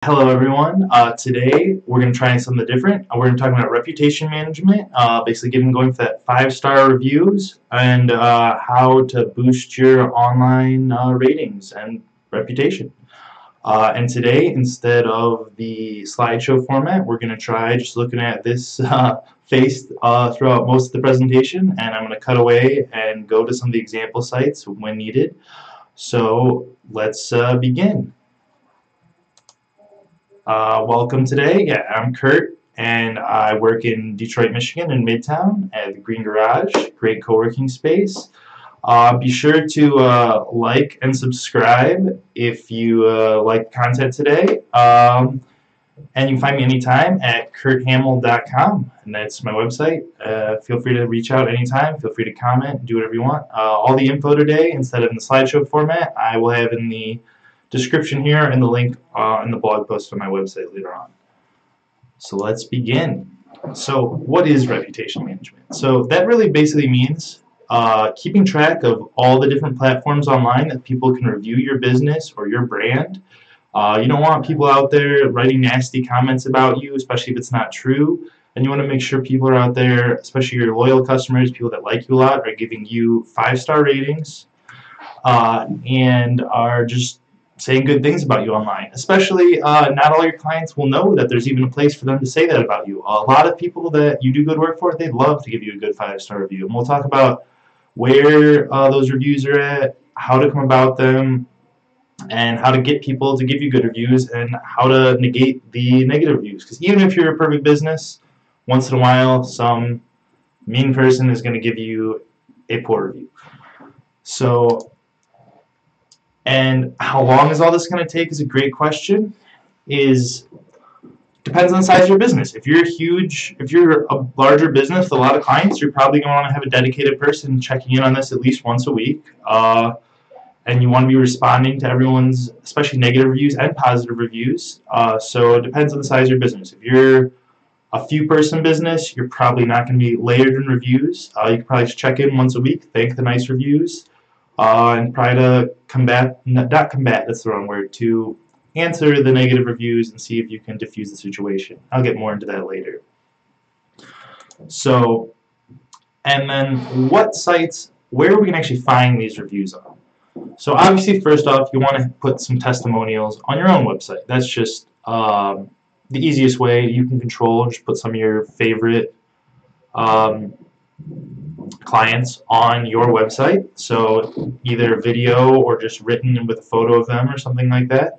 Hello everyone. Today we're going to try something different. We're going to talk about reputation management, basically getting going for that 5-star reviews and how to boost your online ratings and reputation. And today, instead of the slideshow format, we're going to try just looking at this face throughout most of the presentation, and I'm going to cut away and go to some of the example sites when needed. So let's begin. Welcome today. Yeah, I'm Kurt, and I work in Detroit, Michigan, in Midtown at the Green Garage, great co-working space. Be sure to like and subscribe if you like content today. And you can find me anytime at kurthamel.com, and that's my website. Feel free to reach out anytime. Feel free to comment, do whatever you want. All the info today, instead of in the slideshow format, I will have in the description here and the link in the blog post on my website later on. So let's begin. So what is reputation management? So that really basically means keeping track of all the different platforms online that people can review your business or your brand. You don't want people out there writing nasty comments about you, especially if it's not true. And you want to make sure people are out there, especially your loyal customers, people that like you a lot, are giving you 5-star ratings and are just saying good things about you online. Especially, not all your clients will know that there's even a place for them to say that about you. A lot of people that you do good work for, they'd love to give you a good 5-star review. And we'll talk about where those reviews are at, how to come about them, and how to get people to give you good reviews, and how to negate the negative reviews. Because even if you're a perfect business, once in a while, some mean person is going to give you a poor review. So, and how long is all this going to take is a great question. Depends on the size of your business. If you're huge, if you're a larger business with a lot of clients, you're probably going to want to have a dedicated person checking in on this at least once a week. And you want to be responding to everyone's, especially negative reviews and positive reviews. So it depends on the size of your business. If you're a few person business, you're probably not going to be layered in reviews. You can probably just check in once a week, thank the nice reviews, and try to not combat, that's the wrong word, to answer the negative reviews and see if you can diffuse the situation. I'll get more into that later. So, and then what sites, where we can actually find these reviews on. So obviously, first off, you want to put some testimonials on your own website. That's just the easiest way you can control. Just put some of your favorite clients on your website. So either video or just written with a photo of them or something like that.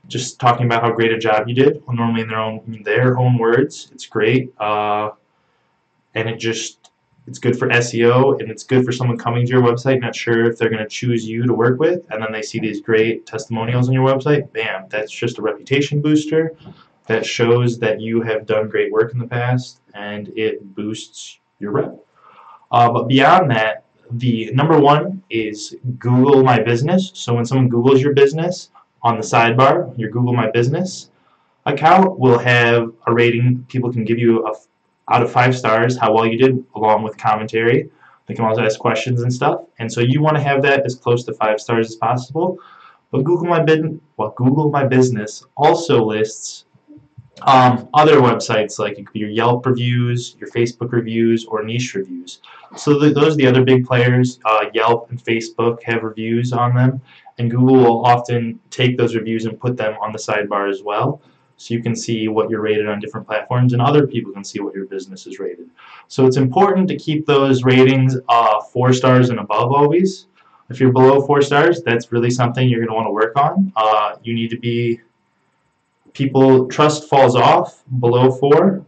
Just talking about how great a job you did. Well, normally in their own words. It's great, and it's good for SEO, and it's good for someone coming to your website, not sure if they're going to choose you to work with, and then they see these great testimonials on your website. Bam, that's just a reputation booster that shows that you have done great work in the past, and it boosts your rep. But beyond that, the number one is Google My Business. So when someone Googles your business, on the sidebar, your Google My Business account will have a rating. People can give you out of 5 stars how well you did, along with commentary. They can also ask questions and stuff, and so you want to have that as close to 5 stars as possible. But Google My Business also lists other websites, like it could be your Yelp reviews, your Facebook reviews, or niche reviews. So those are the other big players. Yelp and Facebook have reviews on them, and Google will often take those reviews and put them on the sidebar as well. So you can see what you're rated on different platforms, and other people can see what your business is rated. So it's important to keep those ratings 4 stars and above always. If you're below 4 stars, that's really something you're going to want to work on. You need to be, trust falls off below 4.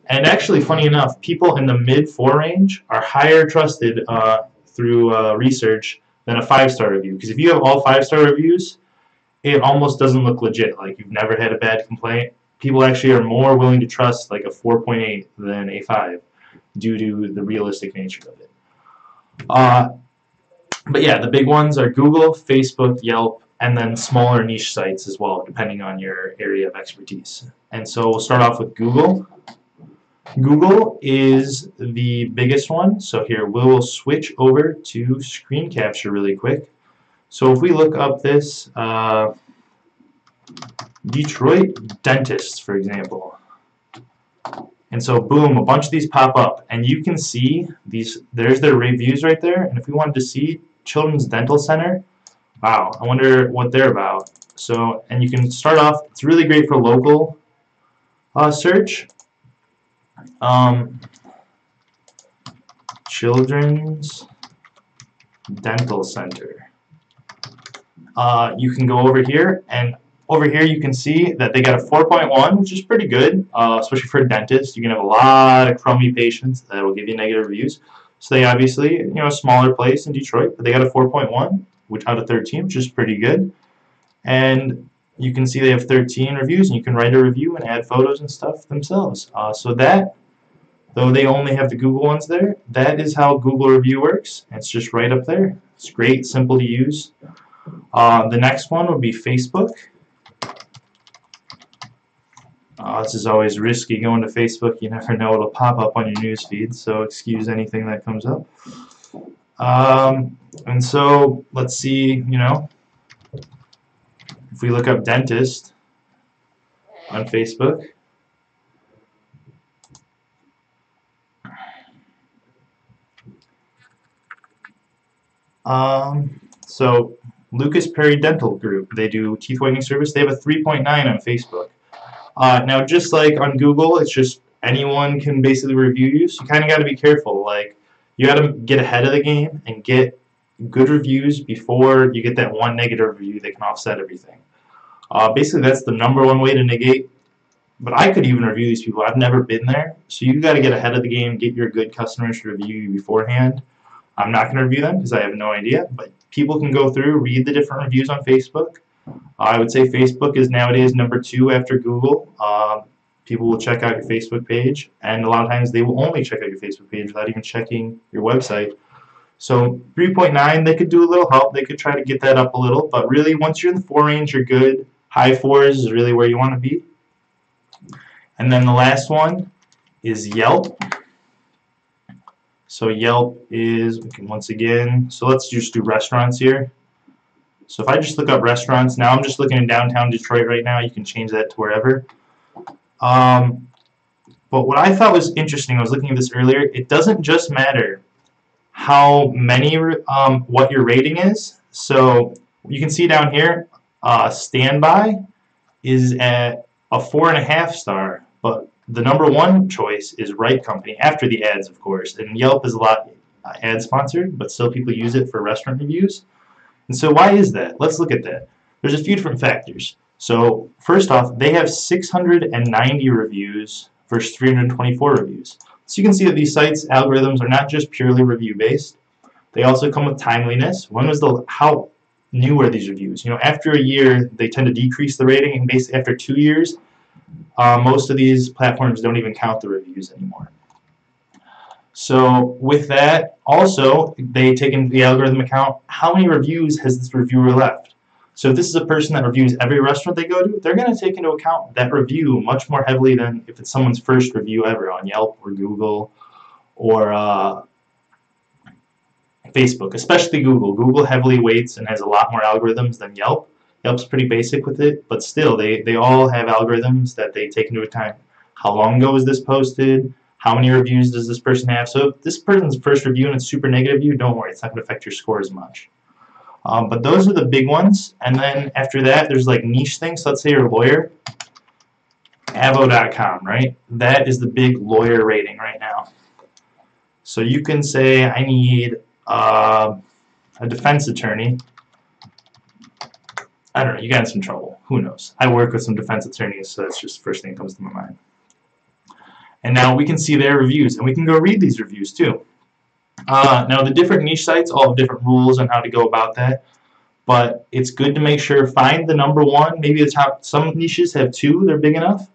And actually, funny enough, people in the mid-4 range are higher trusted through research than a 5-star review. Because if you have all 5-star reviews, it almost doesn't look legit, like you've never had a bad complaint. People actually are more willing to trust like a 4.8 than a 5 due to the realistic nature of it. But yeah, the big ones are Google, Facebook, Yelp, and then smaller niche sites as well, depending on your area of expertise. And so we'll start off with Google. Google is the biggest one, so here we'll switch over to screen capture really quick. So if we look up this Detroit dentists, for example. And so, boom, a bunch of these pop up, and you can see these. There's their reviews right there. And if we wanted to see Children's Dental Center, wow, I wonder what they're about. So, and you can start off. It's really great for local search. Children's Dental Center. You can go over here, and over here you can see that they got a 4.1, which is pretty good, especially for a dentist. You can have a lot of crummy patients that will give you negative reviews. So they obviously, a smaller place in Detroit, but they got a 4.1, which out of 13, which is pretty good. And you can see they have 13 reviews, and you can write a review and add photos and stuff themselves. So that, though they only have the Google ones there, that is how Google Review works. It's just right up there. It's great, simple to use. The next one would be Facebook. This is always risky going to Facebook. You never know what'll pop up on your news feed, so excuse anything that comes up. And so let's see, if we look up dentist on Facebook. So Lucas Perry Dental Group, they do teeth whitening service. They have a 3.9 on Facebook. Now, just like on Google, it's just anyone can basically review you, so you kind of got to be careful. Like, you got to get ahead of the game and get good reviews before you get that one negative review that can offset everything. Basically, that's the #1 way to negate. But I could even review these people. I've never been there, so you got to get ahead of the game, get your good customers to review you beforehand. I'm not going to review them because I have no idea, but people can go through, read the different reviews on Facebook. I would say Facebook is nowadays #2 after Google. People will check out your Facebook page, and a lot of times they will only check out your Facebook page without even checking your website. So 3.9, they could do a little help. They could try to get that up a little, but really once you're in the 4 range, you're good. High 4s is really where you want to be. And then the last one is Yelp. So Yelp is, once again, so let's just do restaurants here. So if I just look up restaurants, now I'm just looking in downtown Detroit right now. You can change that to wherever. But what I thought was interesting, I was looking at this earlier, it doesn't just matter how many, what your rating is. So you can see down here, Standby is at a 4.5 star, but the #1 choice is Right Company, after the ads, of course. And Yelp is a lot ad sponsored, but still people use it for restaurant reviews. And so why is that? Let's look at that. There's a few different factors. So first off, they have 690 reviews versus 324 reviews. So you can see that these sites' algorithms are not just purely review based. They also come with timeliness. How new are these reviews? After a year, they tend to decrease the rating, and basically after 2 years, most of these platforms don't even count the reviews anymore. So with that, also, they take into the algorithm account how many reviews has this reviewer left. So if this is a person that reviews every restaurant they go to, they're going to take into account that review much more heavily than if it's someone's first review ever on Yelp or Google or Facebook, especially Google. Google heavily weights and has a lot more algorithms than Yelp. Yelp's pretty basic with it, but still, they all have algorithms that they take into account. How long ago was this posted? How many reviews does this person have? So if this person's first review and it's super negative review, don't worry, it's not going to affect your score as much. But those are the big ones, and then after that, there's like niche things. So let's say you're a lawyer, Avo.com, right? That is the big lawyer rating right now. So you can say, I need a defense attorney. I don't know, you got in some trouble. Who knows? I work with some defense attorneys, so that's just the first thing that comes to my mind. And now we can see their reviews, and we can go read these reviews too. Now the different niche sites all have different rules on how to go about that, but it's good to make sure, find the #1, maybe the top, some niches have 2, they're big enough.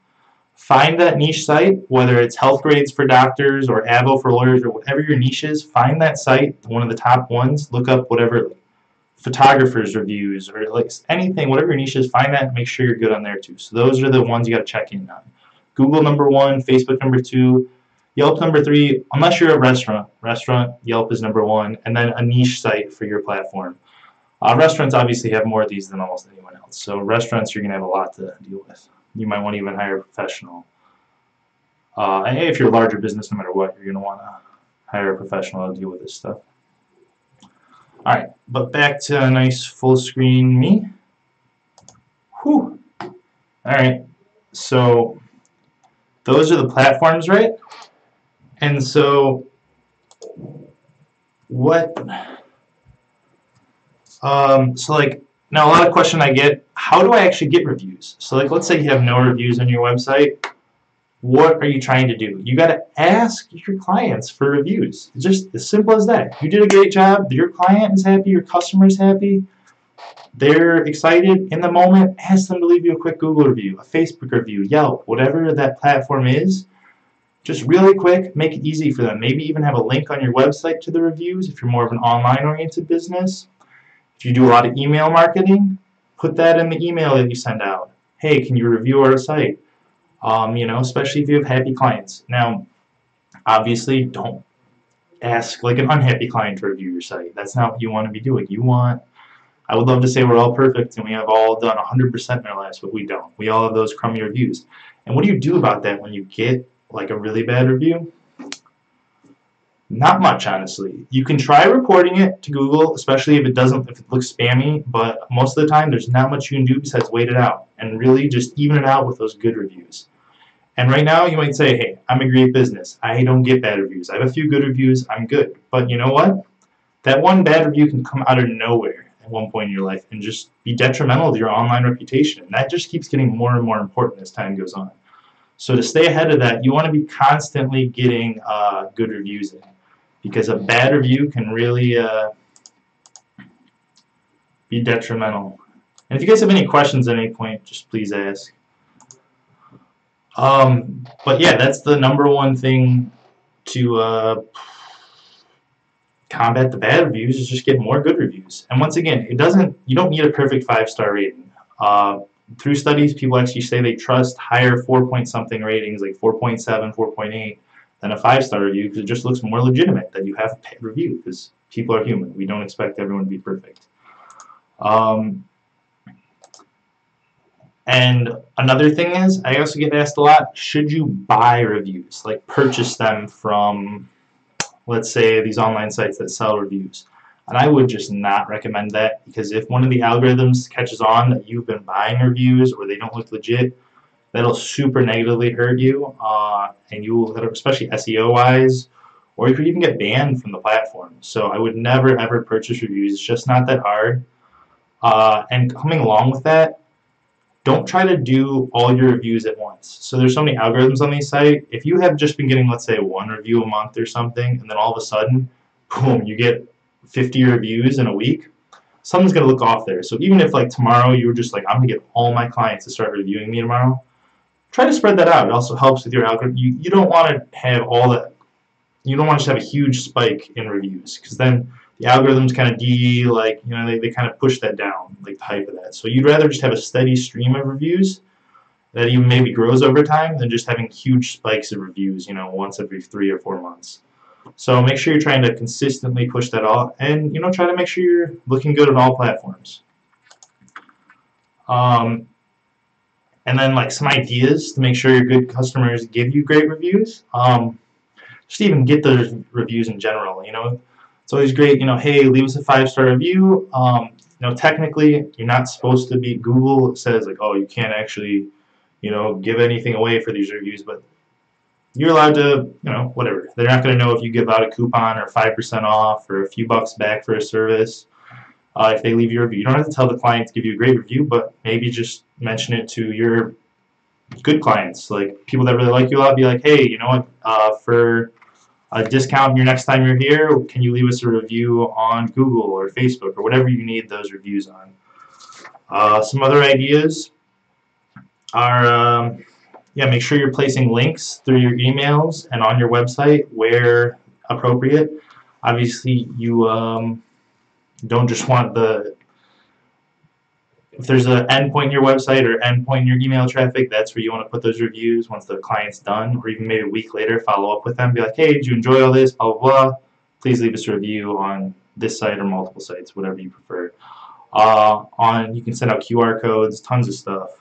Find that niche site, whether it's Health Grades for doctors or Avo for lawyers or whatever your niche is, find that site, one of the top ones, look up whatever photographers reviews or like anything, whatever your niche is, find that and make sure you're good on there too. So those are the ones you got to check in on. Google #1, Facebook #2, Yelp #3, unless you're a restaurant, Yelp is #1, and then a niche site for your platform. Restaurants obviously have more of these than almost anyone else. So restaurants, you're going to have a lot to deal with. You might want to even hire a professional. And if you're a larger business, no matter what, you're going to want to hire a professional to deal with this stuff. All right, but back to a nice full screen me. Whew. All right, so those are the platforms, right? And so what, so like, now a lot of question I get, how do I actually get reviews? So like, let's say you have no reviews on your website. What are you trying to do? You got to ask your clients for reviews. It's just as simple as that. You did a great job. Your client is happy. Your customer is happy. They're excited in the moment. Ask them to leave you a quick Google review, a Facebook review, Yelp, whatever that platform is. Just really quick, make it easy for them. Maybe even have a link on your website to the reviews if you're more of an online-oriented business. If you do a lot of email marketing, put that in the email that you send out. Hey, can you review our site? Especially if you have happy clients. Now, obviously, don't ask like an unhappy client to review your site. That's not what you want to be doing. I would love to say we're all perfect and we have all done 100% in our lives, but we don't. We all have those crummy reviews. And what do you do about that when you get like a really bad review? Not much, honestly. You can try reporting it to Google, especially if it looks spammy, but most of the time there's not much you can do besides wait it out and really just even it out with those good reviews. And right now you might say, hey, I'm a great business. I don't get bad reviews. I have a few good reviews. I'm good. But you know what? That one bad review can come out of nowhere at one point in your life and just be detrimental to your online reputation. And that just keeps getting more and more important as time goes on. So to stay ahead of that, you want to be constantly getting good reviews in, because a bad review can really be detrimental. And if you guys have any questions at any point, just please ask. But yeah, that's the #1 thing to combat the bad reviews, is just get more good reviews. And once again, you don't need a perfect 5-star rating. Through studies, people actually say they trust higher 4-point-something ratings, like 4.7, 4.8, than a 5-star review, because it just looks more legitimate that you have a review, because people are human. We don't expect everyone to be perfect. And another thing is, I also get asked a lot, should you buy reviews, like purchase them from, let's say, these online sites that sell reviews? And I would just not recommend that, because if one of the algorithms catches on that you've been buying reviews or they don't look legit, that'll super negatively hurt you, and you will, especially SEO-wise, or you could even get banned from the platform. So I would never ever purchase reviews. It's just not that hard. And coming along with that, don't try to do all your reviews at once. So there's so many algorithms on these sites. If you have just been getting, let's say, 1 review a month or something, and then all of a sudden, boom, you get 50 reviews in a week, something's going to look off there. So even if like tomorrow you were just like, I'm going to get all my clients to start reviewing me tomorrow, try to spread that out. It also helps with your algorithm. You don't want to have all that. You don't want to just have a huge spike in reviews, because then the algorithms kind of they kind of push that down, like the hype of that. So you'd rather just have a steady stream of reviews that even maybe grows over time than just having huge spikes of reviews, once every 3 or 4 months. So make sure you're trying to consistently push that out, and try to make sure you're looking good on all platforms. And then like some ideas to make sure your good customers give you great reviews. Just even get those reviews in general. It's always great. Hey, leave us a 5-star review. Technically, you're not supposed to be. Google says like, oh, you can't actually, give anything away for these reviews, but you're allowed to, whatever. They're not going to know if you give out a coupon or 5% off or a few bucks back for a service. If they leave you a review, you don't have to tell the client to give you a great review, but maybe just mention it to your good clients, like people that really like you a lot. Be like, hey, you know what? For a discount your next time you're here, can you leave us a review on Google or Facebook or whatever you need those reviews on? Some other ideas are, make sure you're placing links through your emails and on your website where appropriate. Obviously, you don't just want if there's an endpoint in your website or endpoint in your email traffic, that's where you want to put those reviews once the client's done, or even maybe a week later follow up with them, be like, hey, did you enjoy all this, blah, blah, blah. Please leave us a review on this site or multiple sites, whatever you prefer. You can send out QR codes, tons of stuff.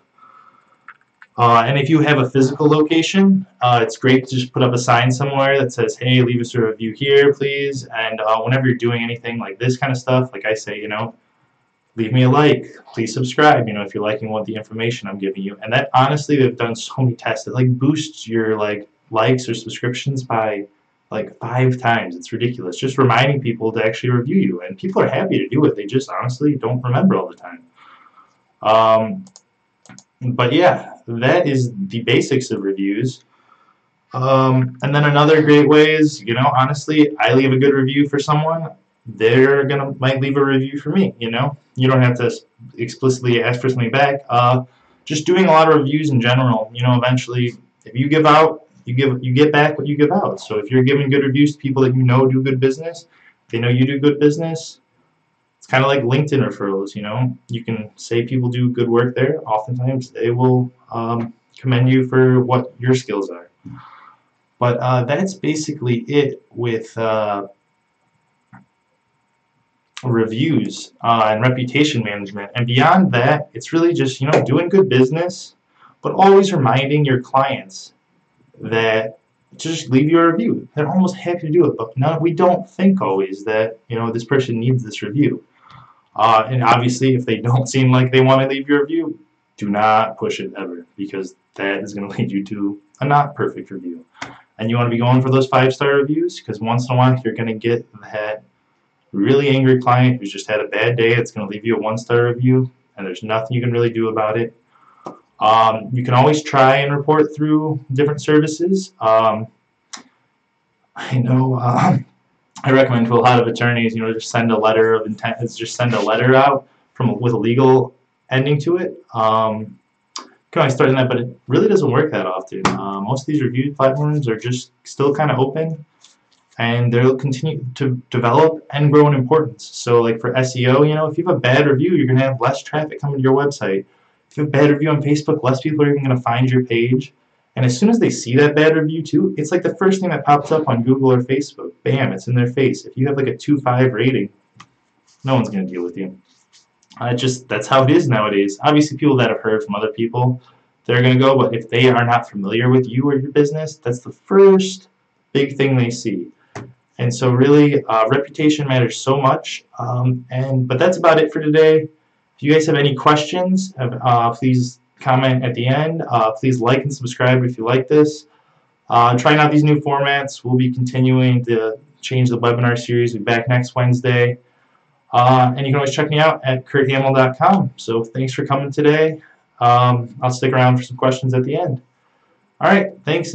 And if you have a physical location, it's great to just put up a sign somewhere that says, hey, leave us a review here, please. And whenever you're doing anything like this kind of stuff, like I say, leave me a like, please subscribe, if you're liking what the information I'm giving you. And that, honestly, they've done so many tests. It like boosts your likes or subscriptions by like 5 times. It's ridiculous. Just reminding people to actually review you. And people are happy to do it. They just honestly don't remember all the time. But yeah, that is the basics of reviews. And then another great way is, honestly, I leave a good review for someone, they're might leave a review for me. You don't have to explicitly ask for something back. Just doing a lot of reviews in general, eventually, if you give out, you get back what you give out. So if you're giving good reviews to people that do good business, they know you do good business. It's kind of like LinkedIn referrals. You can say people do good work there. Oftentimes, they will commend you for what your skills are. But that's basically it with reviews and reputation management. And beyond that, it's really just doing good business, but always reminding your clients that just leave you a review. They're almost happy to do it, but we don't think always that this person needs this review. And obviously, if they don't seem like they want to leave your review, do not push it ever, because that is going to lead you to a not perfect review. And you want to be going for those 5-star reviews, because once in a while you're going to get that really angry client who's just had a bad day. It's going to leave you a 1-star review, and there's nothing you can really do about it. You can always try and report through different services. I know I recommend to a lot of attorneys, just send a letter of intent. Just send a letter out with a legal ending to it. You can always start in that, but it really doesn't work that often. Most of these review platforms are just still kind of open, and they'll continue to develop and grow in importance. So like for SEO, if you have a bad review, you're going to have less traffic coming to your website. If you have a bad review on Facebook, less people are even going to find your page. And as soon as they see that bad review too, it's like the first thing that pops up on Google or Facebook. Bam, it's in their face. If you have like a 2.5 rating, no one's going to deal with you. That's how it is nowadays. Obviously, people that have heard from other people, they're going to go, but if they are not familiar with you or your business, that's the first big thing they see. And so really, reputation matters so much. But that's about it for today. If you guys have any questions, please comment at the end. Please like and subscribe if you like this. Trying out these new formats. We'll be continuing to change the webinar series. We'll be back next Wednesday. And you can always check me out at kurthamel.com. So thanks for coming today. I'll stick around for some questions at the end. All right, thanks.